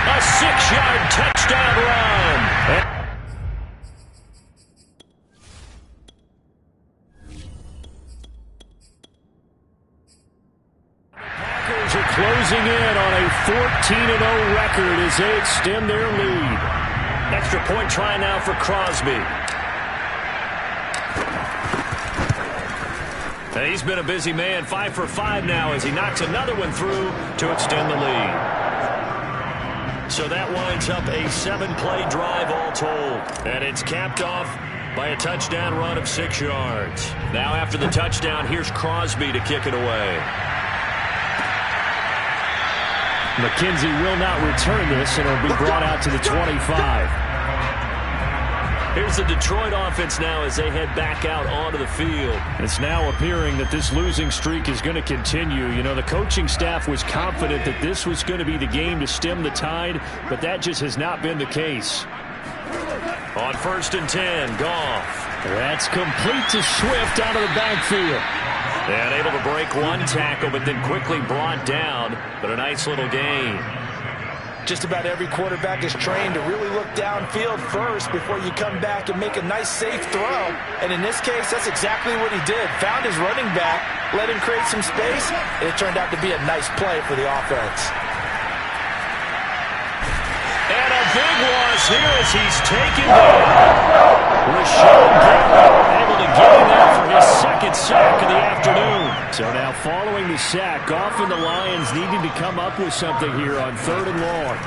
A 6-yard touchdown run. Packers are closing in on a 14-0 record as they extend their lead. Extra point try now for Crosby. He's been a busy man, 5 for 5 now as he knocks another one through to extend the lead. So that winds up a 7-play drive all told. And it's capped off by a touchdown run of 6 yards. Now after the touchdown, here's Crosby to kick it away. McKenzie will not return this, and it'll be brought out to the 25. Here's the Detroit offense now as they head back out onto the field. It's now appearing that this losing streak is going to continue. You know, the coaching staff was confident that this was going to be the game to stem the tide, but that just has not been the case. On 1st and 10, Goff. That's complete to Swift out of the backfield. And able to break one tackle, but then quickly brought down. But a nice little gain. Just about every quarterback is trained to really look downfield first before you come back and make a nice, safe throw. And in this case, that's exactly what he did. Found his running back, let him create some space, and it turned out to be a nice play for the offense. And a big loss here as he's taken down. Rashawn Gary able to get him out for his 2nd sack of the afternoon. So now following the sack, Goff and the Lions needing to come up with something here on 3rd and long.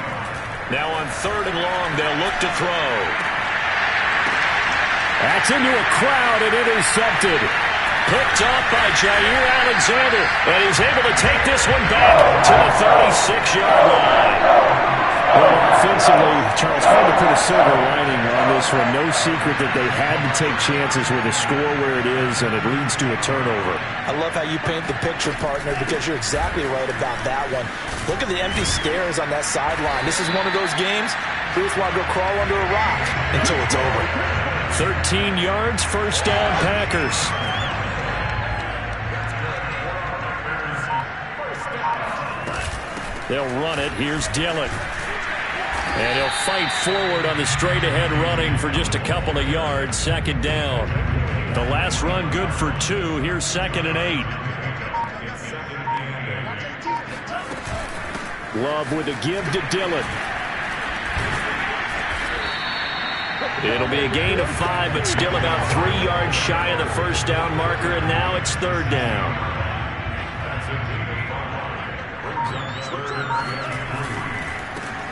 Now on 3rd and long, they'll look to throw. That's into a crowd and intercepted. Picked up by Jair Alexander. And he's able to take this one back to the 36-yard line. Well, offensively, Charles, hard to put a silver lining on this one. No secret that they had to take chances with a score where it is, and it leads to a turnover. I love how you paint the picture, partner, because you're exactly right about that one. Look at the empty stairs on that sideline. This is one of those games we just want to go crawl under a rock until it's over. 13 yards, 1st down, Packers. They'll run it. Here's Dillon. And he'll fight forward on the straight-ahead running for just a couple of yards. 2nd down. The last run good for 2. Here's 2nd and 8. Love with a give to Dillon. It'll be a gain of 5, but still about 3 yards shy of the 1st down marker, and now it's 3rd down.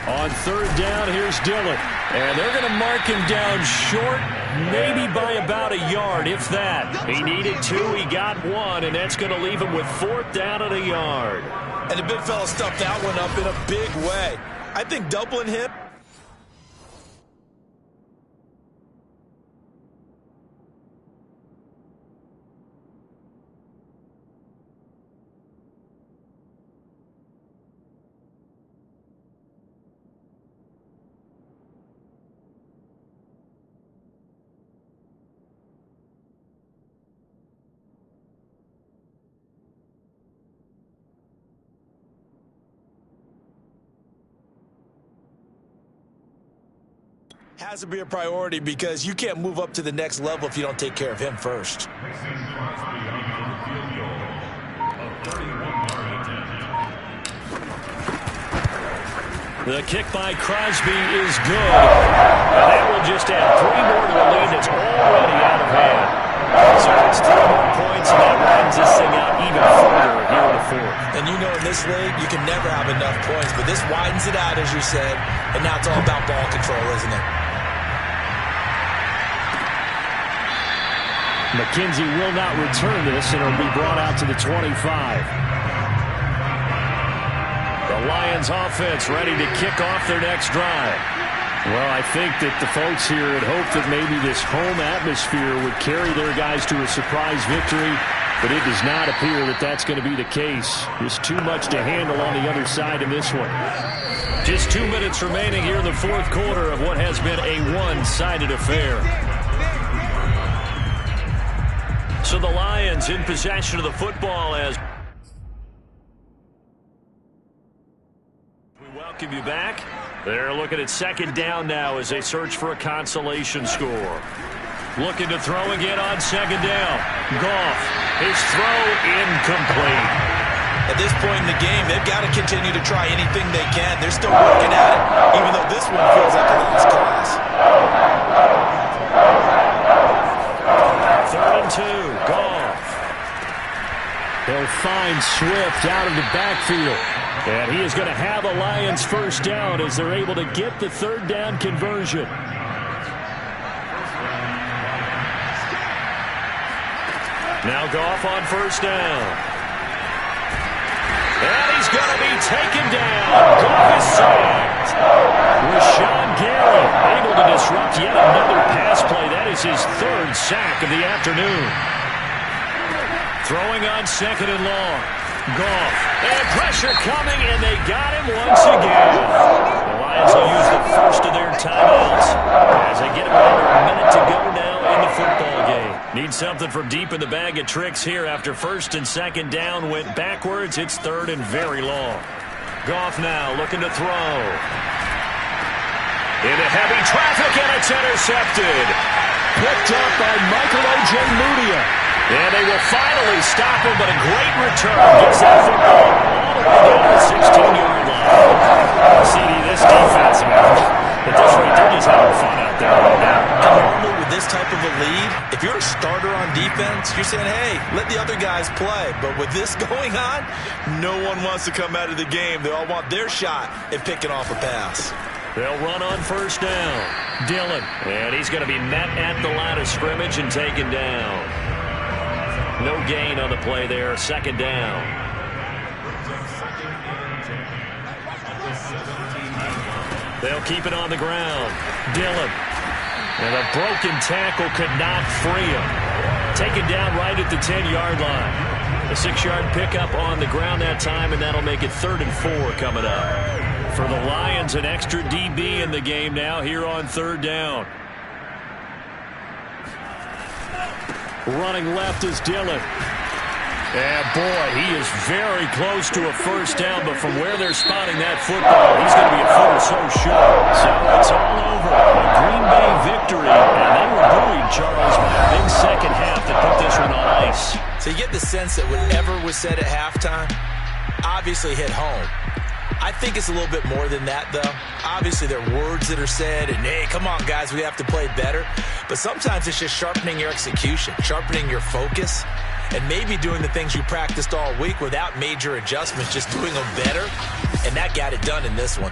On 3rd down, here's Dillon. And they're going to mark him down short, maybe by about a yard, if that. He needed 2, he got 1, and that's going to leave him with 4th down and a yard. And the big fella stuffed that one up in a big way. I think doubling him. Has to be a priority because you can't move up to the next level if you don't take care of him first. The kick by Crosby is good. And that will just add 3 more to a lead that's already out of hand. So it's 3 more points, and that rounds this thing out even further here in the 4th. And you know in this league, you can never have enough points, but this widens it out, as you said, and now it's all about ball control, isn't it? McKenzie will not return this, and it'll be brought out to the 25. The Lions offense ready to kick off their next drive. Well, I think that the folks here had hoped that maybe this home atmosphere would carry their guys to a surprise victory, but it does not appear that that's going to be the case. Just too much to handle on the other side in this one. Just 2 minutes remaining here in the fourth quarter of what has been a one-sided affair. So the Lions in possession of the football as we welcome you back. They're looking at second down now as they search for a consolation score. Looking to throw again on second down. Goff, his throw incomplete. At this point in the game, they've got to continue to try anything they can. They're still working at it, even though this one feels like a lost cause. 3rd and 2, Goff. He'll find Swift out of the backfield. And he is going to have a Lions first down as they're able to get the third down conversion. Now Goff on first down. And he's going to be taken down. Goff is sacked. Rashawn Gary able to disrupt yet another pass play. That is his 3rd sack of the afternoon. Throwing on second and long. Goff. And pressure coming, and they got him once again. The Lions will use the first of their timeouts as they get about a minute to go now in the football game. Need something from deep in the bag of tricks here after first and second down went backwards. It's 3rd and very long. Goff now looking to throw. Into heavy traffic, and it's intercepted. Picked up by Michael O.J. Mudia. And they will finally stop him, but a great return. Gets that football all the way down to the 16-yard line. CD, this defense, at this rate, they're just having fun out there right now. Normally with this type of a lead, if you're a starter on defense, you're saying, hey, let the other guys play. But with this going on, no one wants to come out of the game. They all want their shot at picking off a pass. They'll run on first down. Dillon. And he's going to be met at the line of scrimmage and taken down. No gain on the play there. Second down. They'll keep it on the ground. Dillon. And a broken tackle could not free him. Taken down right at the 10-yard line. A 6-yard pickup on the ground that time, and that'll make it 3rd and 4 coming up. For the Lions, an extra DB in the game now here on 3rd down. Running left is Dillon. And boy, he is very close to a first down, but from where they're spotting that football, he's going to be a foot or so short. So it's all over. A Green Bay victory, and they were buoyed, Charles, by a big second half that put this one on ice. So you get the sense that whatever was said at halftime obviously hit home. I think it's a little bit more than that, though. Obviously, there are words that are said, and, hey, come on, guys, we have to play better. But sometimes it's just sharpening your execution, sharpening your focus, and maybe doing the things you practiced all week without major adjustments, just doing them better. And that got it done in this one.